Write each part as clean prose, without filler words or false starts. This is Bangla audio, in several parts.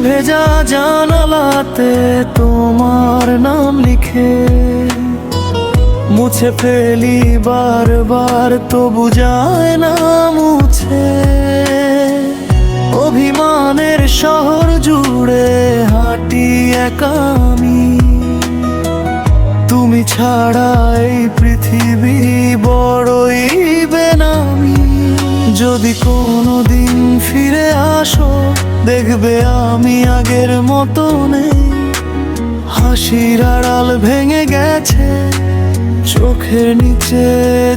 ভেজা জানালাতে তোমার নাম লিখে মুছে ফেলি বারবার, তবু যায় না মুছে। অভিমানের শহর জুড়ে হাঁটি একা আমি, তুমি ছাড়া এই পৃথিবী বড়ই বেনামি। যদি কোনোদিন ফিরে আসো, দেখবে আমি আগের মতো নেই। হাসির আড়াল ভেঙে গেছে, চোখের নিচে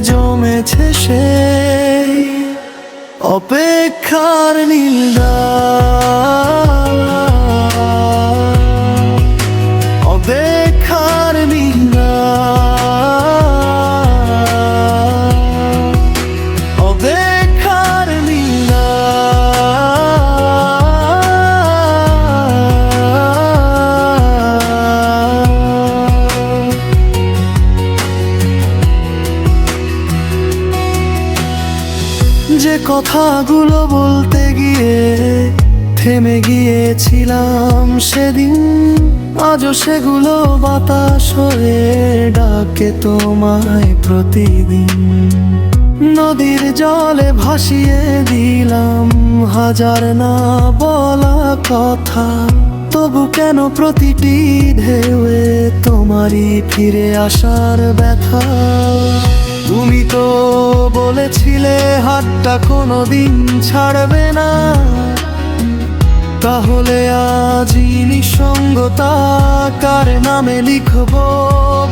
জমেছে সেই অপেক্ষার নীল দাগ, অপেক্ষার নীল দাগ, অপেক্ষার নীল দাগ। যে কথাগুলো বলতে গিয়ে থেমে গিয়েছিলাম সেদিন, আজও সেগুলো বাতাস হয়ে ডাকে তোমায় প্রতিদিন। নদীর জলে ভাসিয়ে দিলাম হাজার না বলা কথা, তবু কেন প্রতিটি ঢেউয়ে তোমারই ফিরে আসার ব্যথা। তুমি তো বলেছিলে হাতটা কোনোদিন ছাড়বে না, তাহলে আজই নিঃসঙ্গতা কার নামে লিখবো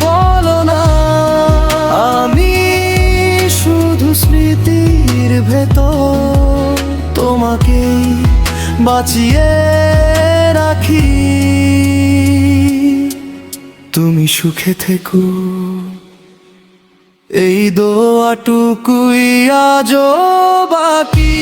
বলো না। আমি শুধু স্মৃতির ভেতর তোমাকেই বাঁচিয়ে রাখি। তুমি সুখে থেকো, এই দোয়াটুকুই আজও বাকি।